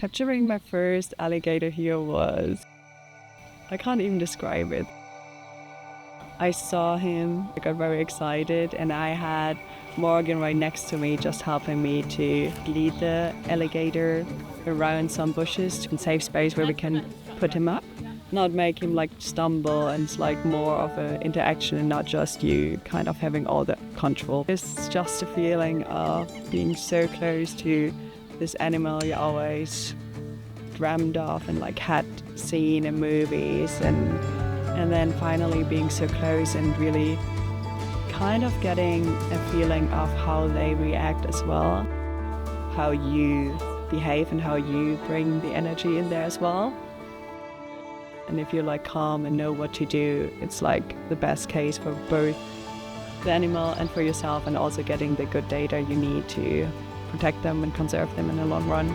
Capturing my first alligator here was, I can't even describe it. I saw him, I got very excited, and I had Morgan right next to me just helping me to lead the alligator around some bushes in safe space where we can put him up. Not make him like stumble, and it's like more of an interaction and not just you kind of having all the control. It's just a feeling of being so close to this animal you always dreamed of and like had seen in movies, and then finally being so close and really kind of getting a feeling of how they react as well, how you behave and how you bring the energy in there as well. And if you're like calm and know what to do, it's like the best case for both the animal and for yourself, and also getting the good data you need to protect them and conserve them in the long run.